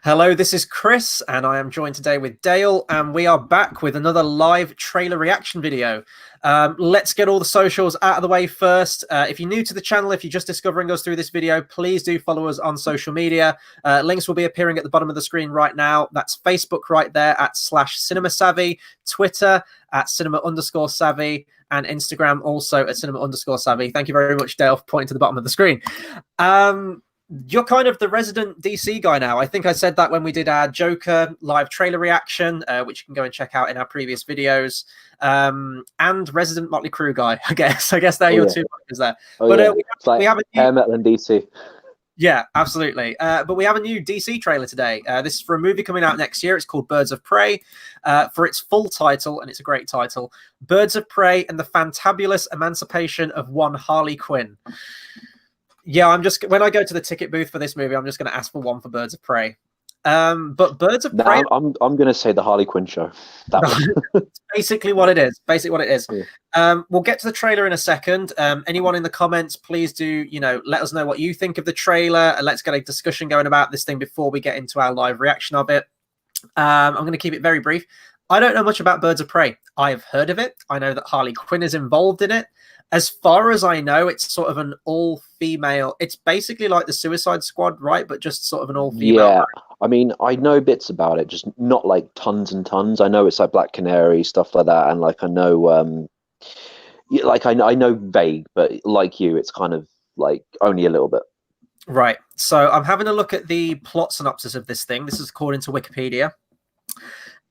Hello, this is Chris, and I am joined today with Dale, and we are back with another live trailer reaction video. Let's get all the socials out of the way first. If you're new to the channel, if you're just discovering us through this video, please do follow us on social media. Links will be appearing at the bottom of the screen right now. That's Facebook right there at /CinemaSavvy, Twitter at cinema_savvy, and Instagram also at cinema_savvy. Thank you very much, Dale, for pointing to the bottom of the screen. You're kind of the resident DC guy now. I think I said that when we did our Joker live trailer reaction, which you can go and check out in our previous videos. And resident Motley Crue guy, I guess. I guess they're your two characters there. But we have a new... Metal and DC. Yeah, absolutely. But we have a new DC trailer today. This is for a movie coming out next year. It's called Birds of Prey. For its full title, and it's a great title, Birds of Prey and the Fantabulous Emancipation of One Harley Quinn. Yeah, when I go to the ticket booth for this movie, I'm just going to ask for one for Birds of Prey. But Birds of Prey... I'm going to say the Harley Quinn show. It's basically what it is. Basically what it is. Yeah. We'll get to the trailer in a second. Anyone in the comments, please do, let us know what you think of the trailer, and let's get a discussion going about this thing before we get into our live reaction of it. I'm going to keep it very brief. I don't know much about Birds of Prey. I've heard of it. I know that Harley Quinn is involved in it. As far as I know, it's sort of an all-female... It's basically like the Suicide Squad, right? But just sort of an all-female... Yeah, I mean, I know bits about it, just not like tons and tons. I know it's like Black Canary, stuff like that, and like I know... I know vague, but like you, it's kind of like only a little bit. Right. So I'm having a look at the plot synopsis of this thing. This is according to Wikipedia.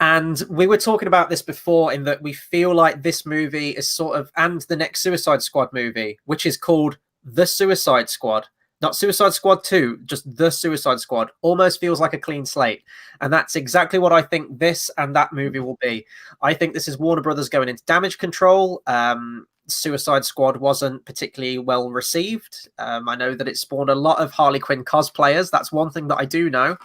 And we were talking about this before, in that we feel like this movie is sort of, and the next Suicide Squad movie, which is called The Suicide Squad, not Suicide Squad 2, just The Suicide Squad, almost feels like a clean slate. And that's exactly what I think this and that movie will be. I think this is Warner Brothers going into damage control. Suicide Squad wasn't particularly well received. I know that it spawned a lot of Harley Quinn cosplayers. That's one thing that I do know.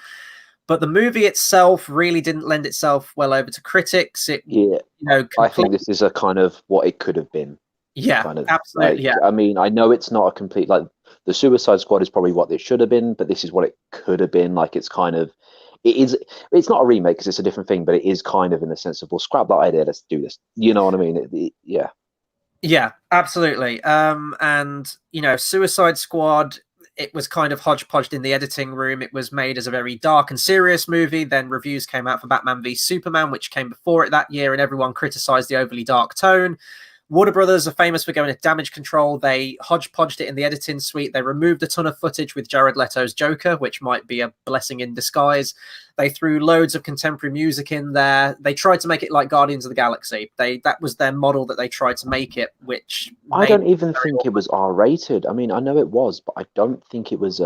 But the movie itself really didn't lend itself well over to critics. I think this is a kind of what it could have been. Yeah, kind of, absolutely. Like, yeah. I mean, I know it's not a complete, like, the Suicide Squad is probably what it should have been, but this is what it could have been. Like, it's kind of, it's not a remake because it's a different thing, but it is kind of in the sense of, well, scrap that idea, let's do this. You know what I mean? Yeah. Yeah, absolutely. And, Suicide Squad... It was kind of hodgepodged in the editing room. It was made as a very dark and serious movie. Then reviews came out for Batman v Superman, which came before it that year, and everyone criticized the overly dark tone. Warner Brothers are famous for going to damage control. They hodgepodged it in the editing suite. They removed a ton of footage with Jared Leto's Joker, which might be a blessing in disguise. They threw loads of contemporary music in there. They tried to make it like Guardians of the Galaxy. That was their model that they tried to make it, which... I don't even think it was R-rated. I mean, I know it was, but I don't think it was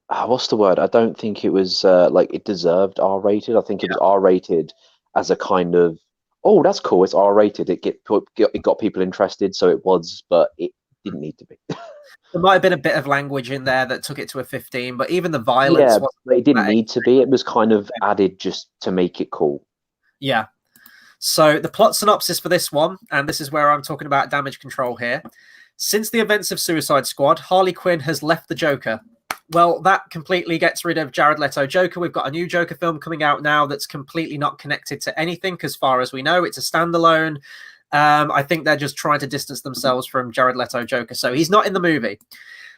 what's the word? I don't think it was like it deserved R-rated. I think it was R-rated as a kind of, oh, that's cool, it's R-rated. It got people interested, so it was, but it didn't need to be. There might have been a bit of language in there that took it to a 15, but even the violence... Yeah, but it didn't need to be. It was kind of added just to make it cool. Yeah. So the plot synopsis for this one, and this is where I'm talking about damage control here. Since the events of Suicide Squad, Harley Quinn has left the Joker. Well, that completely gets rid of Jared Leto Joker. We've got a new Joker film coming out now that's completely not connected to anything, as far as we know. It's a standalone. I think they're just trying to distance themselves from Jared Leto Joker. So he's not in the movie.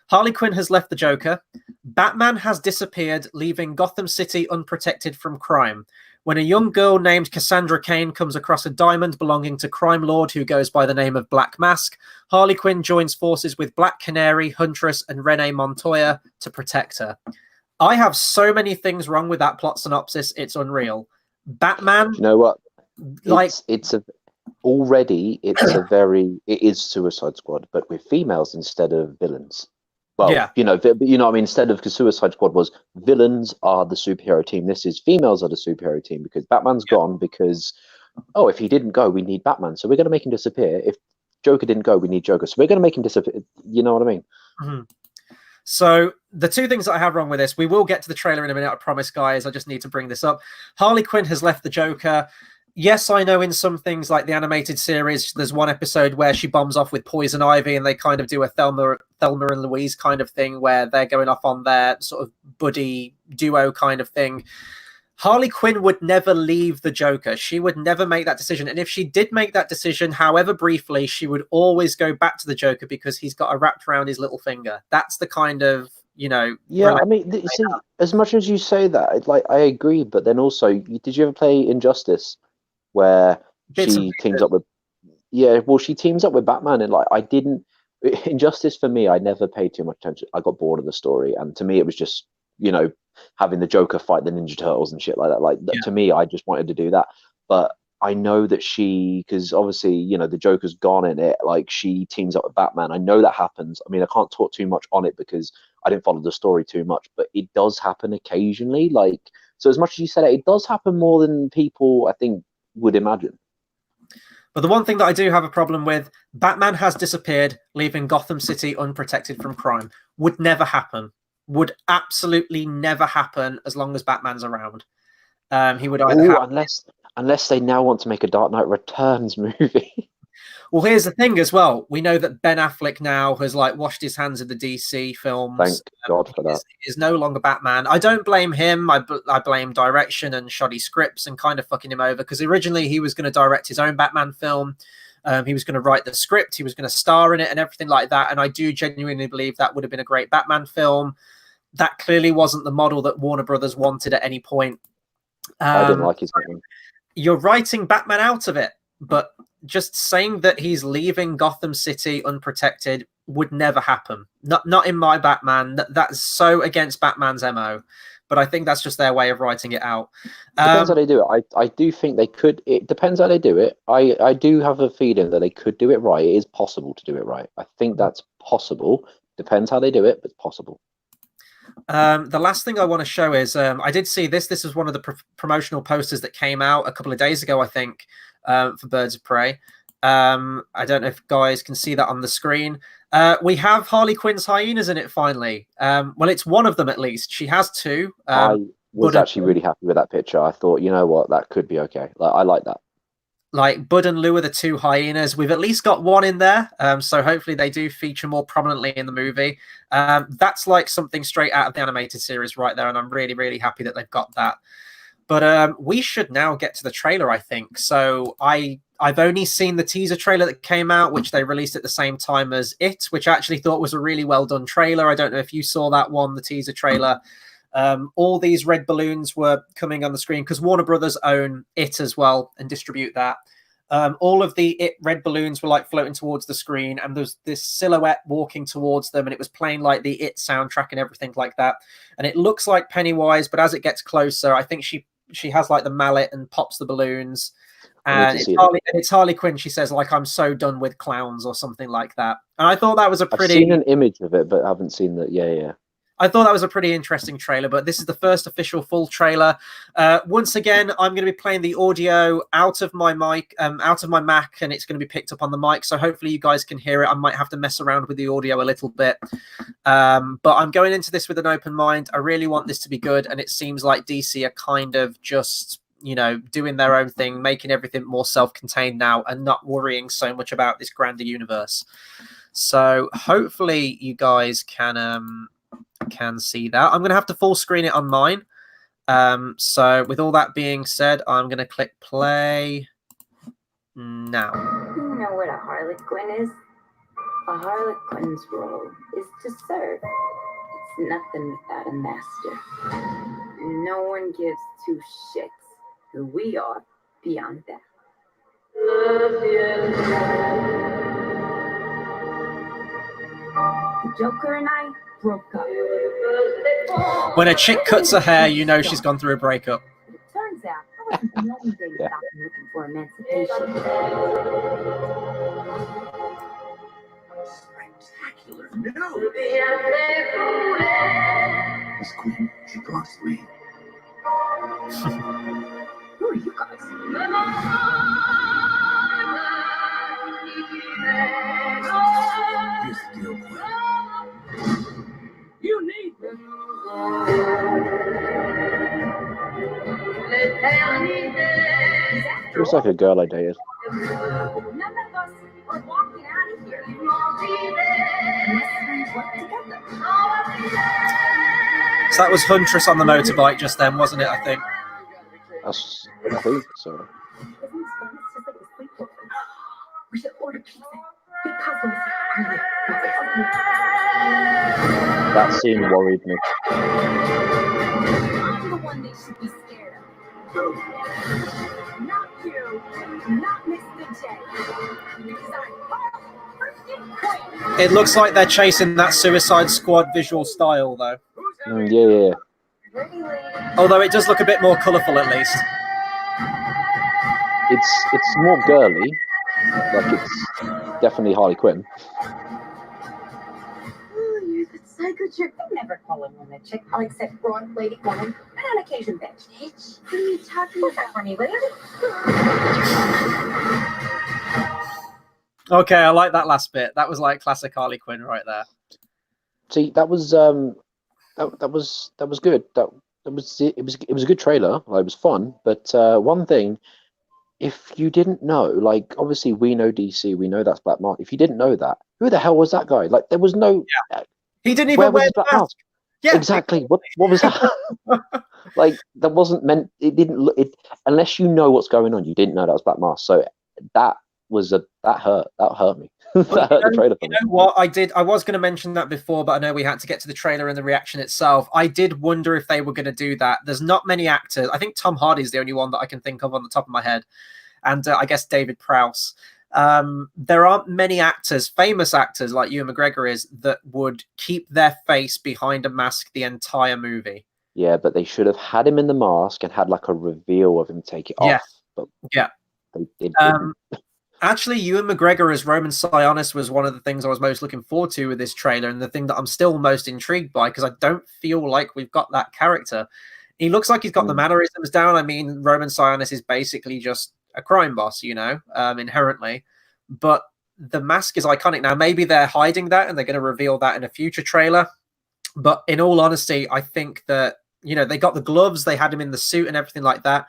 Harley Quinn has left the Joker. Batman has disappeared, leaving Gotham City unprotected from crime. When a young girl named Cassandra Cain comes across a diamond belonging to crime lord who goes by the name of Black Mask, Harley Quinn joins forces with Black Canary, Huntress, and Renee Montoya to protect her. I have so many things wrong with that plot synopsis. It's unreal. Batman... You know what? Like... It is Suicide Squad, but with females instead of villains. Well, yeah. you know what I mean? Instead of, because Suicide Squad was villains are the superhero team, this is females are the superhero team, because Batman's gone because, oh, if he didn't go, we need Batman. So we're going to make him disappear. If Joker didn't go, we need Joker. So we're going to make him disappear. You know what I mean? Mm-hmm. So the two things that I have wrong with this, we will get to the trailer in a minute, I promise, guys. I just need to bring this up. Harley Quinn has left the Joker. Yes, I know in some things like the animated series, there's one episode where she bombs off with Poison Ivy and they kind of do a Thelma and Louise kind of thing where they're going off on their sort of buddy duo kind of thing. Harley Quinn would never leave the Joker. She would never make that decision. And if she did make that decision, however briefly, she would always go back to the Joker because he's got a wrapped around his little finger. That's the kind of, Yeah, I mean, see, as much as you say that, like I agree, but then also, did you ever play Injustice, where she teams up with? Yeah, well, she teams up with Batman, and like I didn't. Injustice for me, I never paid too much attention. I got bored of the story, and to me, it was just having the Joker fight the Ninja Turtles and shit like that. Like to me, I just wanted to do that, but I know that because obviously, the Joker's gone in it, like she teams up with Batman. I know that happens. I mean, I can't talk too much on it because I didn't follow the story too much, but it does happen occasionally. Like, so as much as you said it does happen more than people, I think, would imagine. But the one thing that I do have a problem with, Batman has disappeared, leaving Gotham City unprotected from crime. Would never happen. Would absolutely never happen as long as Batman's around. He would either unless they now want to make a Dark Knight Returns movie. Well, here's the thing as well. We know that Ben Affleck now has washed his hands of the DC films. Thank God for that. Is no longer Batman. I don't blame him. I blame direction and shoddy scripts and kind of fucking him over, because originally he was going to direct his own Batman film. He was going to write the script. He was going to star in it and everything like that. And I do genuinely believe that would have been a great Batman film. That clearly wasn't the model that Warner Brothers wanted at any point. I didn't like his Batman. You're writing Batman out of it, but just saying that he's leaving Gotham City unprotected would never happen. Not in my Batman. That's so against Batman's MO. But I think that's just their way of writing it out. Depends how they do it. I do think they could. It depends how they do it. I do have a feeling that they could do it right. It is possible to do it right. I think that's possible. Depends how they do it, but it's possible. The last thing I want to show is I did see this. This was one of the promotional posters that came out a couple of days ago, I think, for Birds of Prey. I don't know if guys can see that on the screen. We have Harley Quinn's hyenas in it finally. Well, it's one of them at least. She has two. I was actually really happy with that picture. I thought, you know what, that could be okay. I like that. Like Bud and Lou are the two hyenas. We've at least got one in there. So hopefully they do feature more prominently in the movie. That's like something straight out of the animated series right there. And I'm really, really happy that they've got that. But we should now get to the trailer, I think. So I've only seen the teaser trailer that came out, which they released at the same time as It, which I actually thought was a really well done trailer. I don't know if you saw that one, the teaser trailer. All these red balloons were coming on the screen because Warner Brothers own It as well and distribute that. All of the It red balloons were like floating towards the screen, and there's this silhouette walking towards them, and it was playing like the It soundtrack and everything like that. And it looks like Pennywise, but as it gets closer, I think she has like the mallet and pops the balloons. And it's Harley Quinn. She says, like, I'm so done with clowns or something like that. And I thought that was I've seen an image of it, but I haven't seen that. Yeah. I thought that was a pretty interesting trailer, but this is the first official full trailer. Once again, I'm going to be playing the audio out of my mic, out of my Mac, and it's going to be picked up on the mic. So hopefully you guys can hear it. I might have to mess around with the audio a little bit. But I'm going into this with an open mind. I really want this to be good. And it seems like DC are kind of just, doing their own thing, making everything more self-contained now and not worrying so much about this grander universe. So hopefully you guys can see that. I'm going to have to full screen it on mine. So with all that being said, I'm going to click play now. You know what a Harlequin is? A Harlequin's role is to serve. It's nothing without a master. No one gives two shits who we are beyond that. The Joker and I broke up. When a chick cuts her hair, you know she's gone through a breakup. It turns out I wasn't the only thing that I've been looking for emancipation. Spectacular. No! Miss Queen, she blocks me. Who are you guys? Here's the deal, Queen. You need me. She was like a girl I dated. None of us are walking out of here unless we work together. So that was Huntress on the motorbike just then, wasn't it? I think. I think so. Isn't this fun? It's just like a sleepover. We should order pizza. Big cousins. That scene worried me. I'm the one they should be scared of. Not you. Not Mr. J. Because I'm freaking queen. It looks like they're chasing that Suicide Squad visual style, though. Yeah. Ready, lady. Although it does look a bit more colourful, at least. It's more girly. Like, it's definitely Harley Quinn. Oh, you're the psycho chick. I never call a woman a chick. I'll accept blonde, lady, woman, and on occasion bitch. Bitch? What are you talking about for me, lady? Okay, I like that last bit. That was like classic Harley Quinn right there. See, that was that was good. It was a good trailer. Like, it was fun. But one thing, if you didn't know, like, obviously we know DC, we know that's Black Mask. If you didn't know that, who the hell was that guy? Like, there was no. Yeah. He didn't Where even was wear his the Black mask. Mask? Yeah, Exactly. What was that? Like, that wasn't meant. It didn't look. It unless you know what's going on, you didn't know that was Black Mask. So that hurt. That hurt me. That hurt the trailer for me. You know what? I was going to mention that before, but I know we had to get to the trailer and the reaction itself. I did wonder if they were going to do that. There's not many actors. I think Tom Hardy's the only one that I can think of on the top of my head. And I guess David Prowse. There aren't many actors, famous actors like Ewan McGregor is, that would keep their face behind a mask the entire movie. Yeah, but they should have had him in the mask and had like a reveal of him take it Yeah. off. But Yeah. they did. Actually, Ewan McGregor as Roman Sionis was one of the things I was most looking forward to with this trailer, and the thing that I'm still most intrigued by, because I don't feel like we've got that character. He looks like he's got the mannerisms down. I mean, Roman Sionis is basically just a crime boss, inherently. But the mask is iconic. Now, maybe they're hiding that and they're going to reveal that in a future trailer. But in all honesty, I think that, they got the gloves, they had him in the suit and everything like that.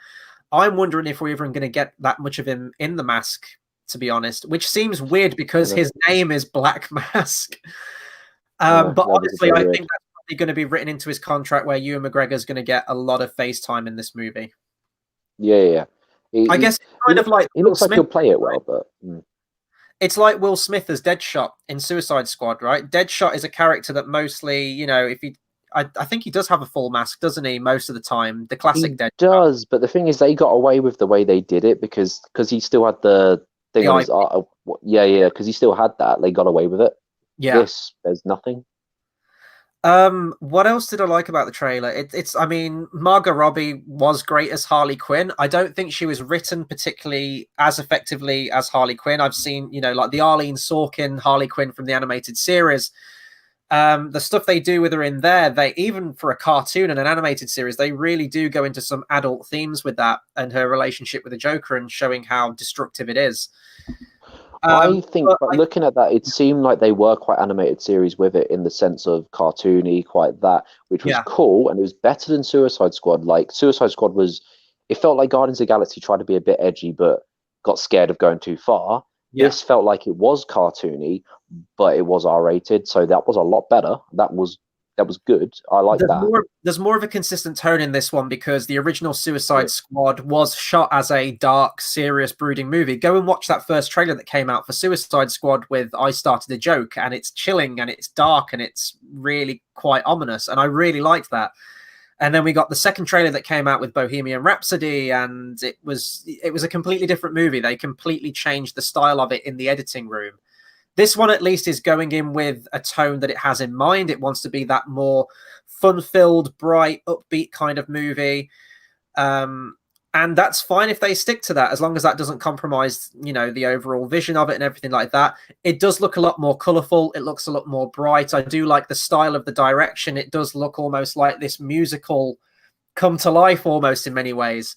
I'm wondering if we're even going to get that much of him in the mask, to be honest, which seems weird because his name is Black Mask. But honestly, I think that's probably going to be written into his contract where Ewan McGregor is going to get a lot of face time in this movie. Yeah. I guess it's kind of like he looks like he'll play it well, but it's like Will Smith as Deadshot in Suicide Squad, right? Deadshot is a character that mostly, I think he does have a full mask, doesn't he? Most of the time, the classic Deadshot does. But the thing is, they got away with the way they did it because he still had the thing on his art. Yeah, because he still had that. They got away with it. Yeah. There's nothing. What else did I like about the trailer? I mean, Margot Robbie was great as Harley Quinn. I don't think she was written particularly as effectively as Harley Quinn. I've seen, like the Arlene Sorkin Harley Quinn from the animated series. The stuff they do with her in there, they even for a cartoon and an animated series, they really do go into some adult themes with that and her relationship with the Joker and showing how destructive it is. I think, but looking at that, it seemed like they were quite animated series with it in the sense of cartoony, quite that, which was cool, and it was better than Suicide Squad. Like, Suicide Squad it felt like Guardians of the Galaxy tried to be a bit edgy, but got scared of going too far. Yeah. This felt like it was cartoony, but it was R-rated, so that was a lot better. That was good. I like that. There's more of a consistent tone in this one because the original Suicide Squad was shot as a dark, serious, brooding movie. Go and watch that first trailer that came out for Suicide Squad with I Started a Joke, and it's chilling and it's dark and it's really quite ominous, and I really liked that. And then we got the second trailer that came out with Bohemian Rhapsody, and it was a completely different movie. They completely changed the style of it in the editing room. This one, at least, is going in with a tone that it has in mind. It wants to be that more fun-filled, bright, upbeat kind of movie. And that's fine if they stick to that, as long as that doesn't compromise, the overall vision of it and everything like that. It does look a lot more colorful. It looks a lot more bright. I do like the style of the direction. It does look almost like this musical come to life almost in many ways.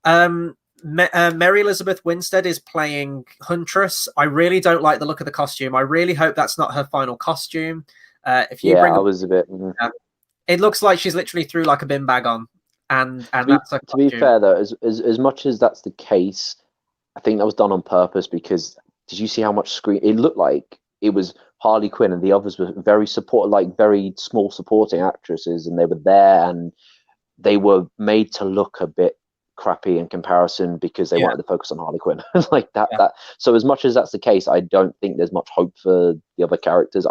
Mary Elizabeth Winstead is playing Huntress. I really don't like the look of the costume. I really hope that's not her final costume. It looks like she's literally threw like a bin bag on. and To that's a be costume. fair though, as much as that's the case, I think that was done on purpose because did you see how much screen it looked like it was Harley Quinn and the others were very support, like very small supporting actresses, and they were there and they were made to look a bit crappy in comparison because they Yeah. wanted to focus on Harley Quinn like that. Yeah. That so as much as that's the case, I don't think there's much hope for the other characters.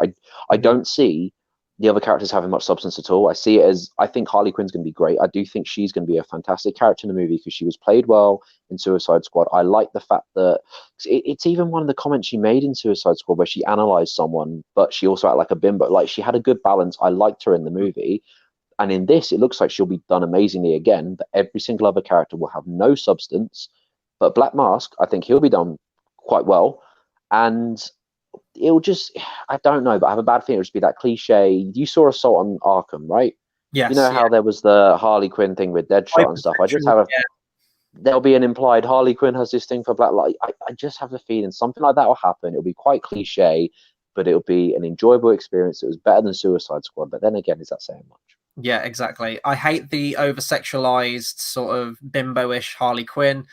I don't see the other characters having much substance at all. I see it as I think Harley Quinn's going to be great. I do think she's going to be a fantastic character in the movie because she was played well in Suicide Squad. I like the fact that it's even one of the comments she made in Suicide Squad where she analyzed someone, but she also acted like a bimbo. Like she had a good balance. I liked her in the movie. And in this, it looks like she'll be done amazingly again, but every single other character will have no substance. But Black Mask, I think he'll be done quite well. And it'll just, I don't know, but I have a bad feeling it'll just be that cliche. You saw Assault on Arkham, right? Yes. You know how there was the Harley Quinn thing with Deadshot and stuff? I just have there'll be an implied Harley Quinn has this thing for Black Light. I just have a feeling something like that will happen. It'll be quite cliche, but it'll be an enjoyable experience. It was better than Suicide Squad. But then again, is that saying much? Yeah, exactly. I hate the over-sexualized sort of bimbo-ish Harley Quinn.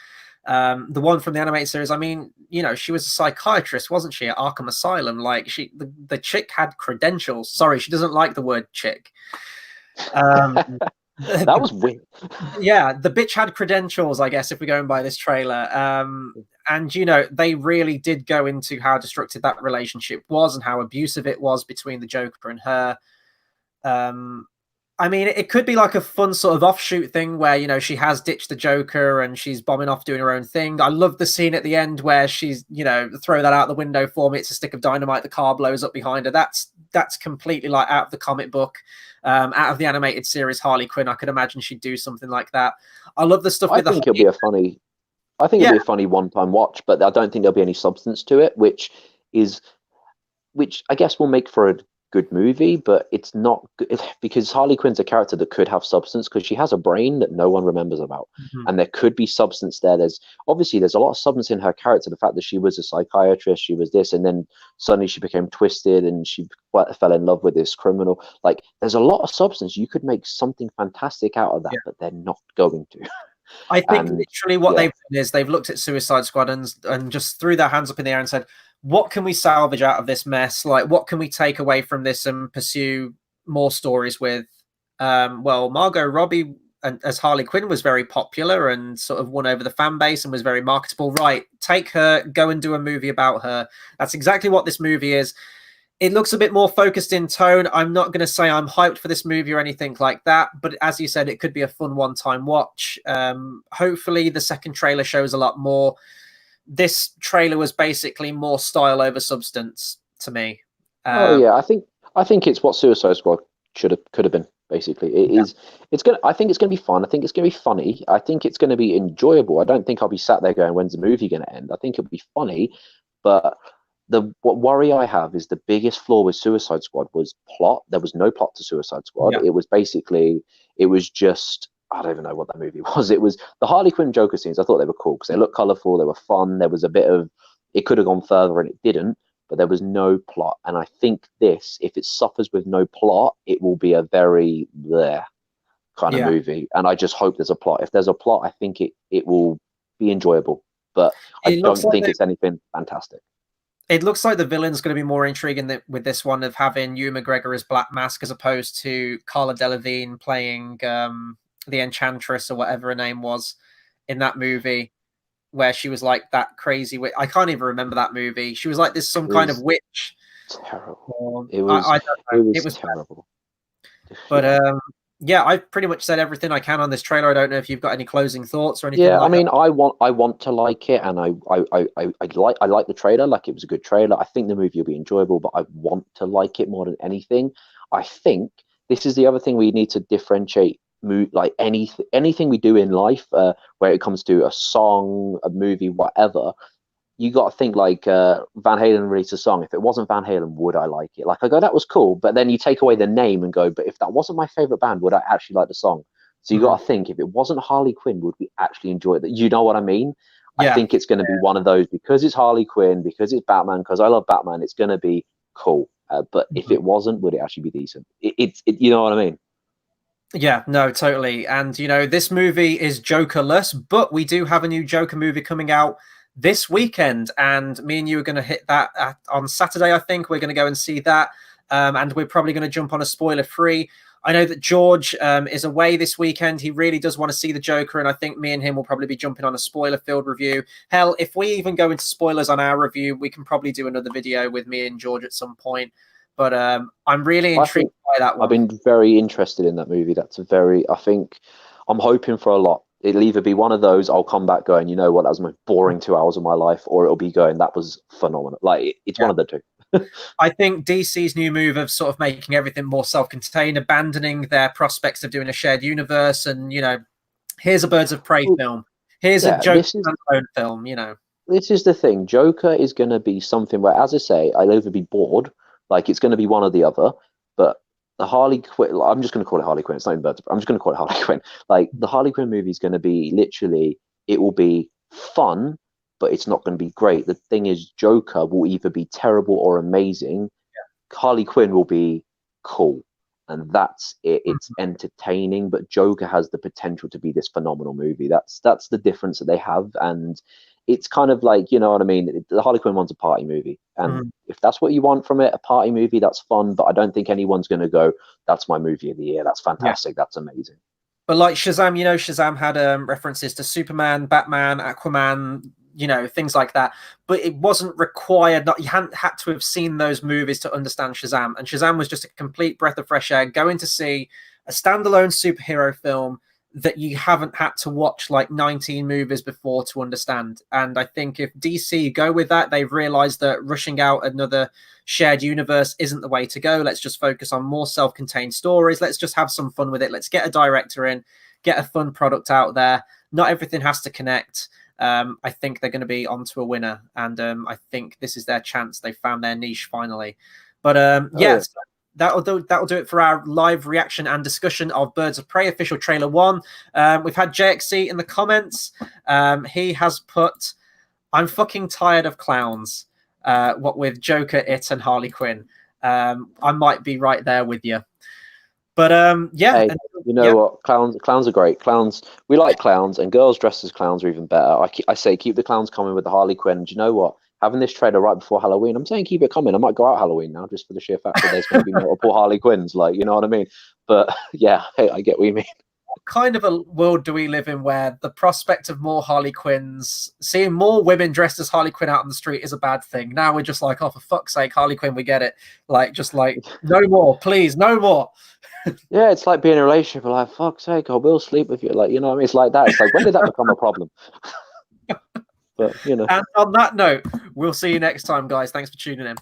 The one from the animated series, I mean, you know, she was a psychiatrist, wasn't she, at Arkham Asylum? Like, the chick had credentials. Sorry, she doesn't like the word chick. That was weird. Yeah, the bitch had credentials, I guess, if we're going by this trailer. And, you know, they really did go into how destructive that relationship was and how abusive it was between the Joker and her. I mean, it could be like a fun sort of offshoot thing where, you know, she has ditched the Joker and she's bombing off doing her own thing. I love the scene at the end where she's, you know, throw that out the window for me. It's a stick of dynamite. The car blows up behind her. That's completely like out of the comic book, out of the animated series Harley Quinn. I could imagine she'd do something like that. I love the stuff with I think it'll be a funny one-time watch, but I don't think there'll be any substance to it, which I guess will make for a good movie, but it's not good because Harley Quinn's a character that could have substance because she has a brain that no one remembers about, and there could be substance there. There's a lot of substance in her character. The fact that she was a psychiatrist, she was this, and then suddenly she became twisted and she fell in love with this criminal. Like, there's a lot of substance. You could make something fantastic out of that, but they're not going to. I think literally what they've done is they've looked at Suicide Squad and just threw their hands up in the air and said, what can we salvage out of this mess? Like, what can we take away from this and pursue more stories with? Well, Margot Robbie as Harley Quinn was very popular and sort of won over the fan base and was very marketable. Right, take her, go and do a movie about her. That's exactly what this movie is. It looks a bit more focused in tone. I'm not going to say I'm hyped for this movie or anything like that, but as you said, it could be a fun one-time watch. Hopefully the second trailer shows a lot more. This trailer was basically more style over substance to me. I think it's what Suicide Squad could have been. Basically, I think it's gonna be fun. I think it's gonna be funny. I think it's gonna be enjoyable. I don't think I'll be sat there going, "When's the movie gonna end?" I think it'll be funny, but what worry I have is the biggest flaw with Suicide Squad was plot. There was no plot to Suicide Squad. It was just. I don't even know what that movie was. It was the Harley Quinn Joker scenes. I thought they were cool because they looked colorful. They were fun. There was a bit of, it could have gone further and it didn't, but there was no plot. And I think this, if it suffers with no plot, it will be a very there kind of movie. And I just hope there's a plot. If there's a plot, I think it will be enjoyable, but I don't think it's anything fantastic. It looks like the villain's going to be more intriguing with this one of having Ewan McGregor as Black Mask as opposed to Cara Delevingne playing the Enchantress or whatever her name was in that movie where she was like that crazy witch. I can't even remember that movie. She was like this kind of witch. Terrible. It was terrible. But I've pretty much said everything I can on this trailer. I don't know if you've got any closing thoughts or anything. I mean, I want to like it, and I like the trailer. Like, it was a good trailer. I think the movie will be enjoyable, but I want to like it more than anything. I think this is the other thing we need to differentiate. Like anything we do in life, where it comes to a song, a movie, whatever, you got to think like Van Halen released a song. If it wasn't Van Halen, would I like it? Like, I go, that was cool, but then you take away the name and go, but if that wasn't my favorite band, would I actually like the song? So you got to think, if it wasn't Harley Quinn, would we actually enjoy it? You know what I mean? I think it's going to be one of those, because it's Harley Quinn, because it's Batman, because I love Batman, it's going to be cool. But if it wasn't, would it actually be decent? You know what I mean? Yeah, no, totally. And you know, this movie is Jokerless, but we do have a new Joker movie coming out this weekend, and me and you are going to hit that on Saturday. I think we're going to go and see that, and we're probably going to jump on a spoiler-free. I know that George is away this weekend. He really does want to see the Joker, and I think me and him will probably be jumping on a spoiler-filled review. Hell, if we even go into spoilers on our review, we can probably do another video with me and George at some point. But I'm really intrigued by that one. I've been very interested in that movie. I think I'm hoping for a lot. It'll either be one of those, I'll come back going, you know what, that was the most boring 2 hours of my life, or it'll be going, that was phenomenal. Like, it's one of the two. I think DC's new move of sort of making everything more self-contained, abandoning their prospects of doing a shared universe, and, you know, here's a Birds of Prey film. Here's a Joker standalone film, you know. This is the thing. Joker is going to be something where, as I say, I'll either be bored, like it's going to be one or the other, but the Harley Quinn, I'm just going to call it Harley Quinn. It's not even Birds of Prey. I'm just going to call it Harley Quinn. Like, the Harley Quinn movie is going to be literally, it will be fun, but it's not going to be great. The thing is, Joker will either be terrible or amazing. Yeah. Harley Quinn will be cool, and that's it. It's entertaining, but Joker has the potential to be this phenomenal movie. That's the difference that they have, and it's kind of like, you know what I mean? The Harley Quinn one's a party movie, and if that's what you want from it, a party movie, that's fun, but I don't think anyone's going to go, that's my movie of the year, that's fantastic, that's amazing. But like Shazam, you know, Shazam had references to Superman, Batman, Aquaman, you know, things like that, but it wasn't required. You hadn't had to have seen those movies to understand Shazam, and Shazam was just a complete breath of fresh air, going to see a standalone superhero film that you haven't had to watch like 19 movies before to understand. And I think if DC go with that, they've realized that rushing out another shared universe isn't the way to go. Let's just focus on more self-contained stories. Let's just have some fun with it. Let's get a director in, get a fun product out there. Not everything has to connect. I think they're going to be onto a winner, and I think this is their chance. They found their niche finally. But yes. That'll do it for our live reaction and discussion of Birds of Prey official trailer 1. We've had JXC in the comments. He has put, I'm fucking tired of clowns. What with Joker, It, and Harley Quinn. I might be right there with you. But yeah. Hey, you know what? Clowns are great. Clowns, we like clowns, and girls dressed as clowns are even better. I say keep the clowns coming with the Harley Quinn. Do you know what? Having this trailer right before Halloween, I'm saying keep it coming. I might go out Halloween now just for the sheer fact that there's going to be multiple Harley Quinns, like, you know what I mean? But yeah, hey, I get what you mean. What kind of a world do we live in where the prospect of more Harley Quinns, seeing more women dressed as Harley Quinn out on the street is a bad thing? Now we're just like, oh, for fuck's sake, Harley Quinn, we get it. Like, just like, no more, please, no more. Yeah, it's like being in a relationship, like, fuck's sake, I will sleep with you. Like, you know what I mean? It's like that. It's like, when did that become a problem? But, you know. And on that note, we'll see you next time, guys. Thanks for tuning in.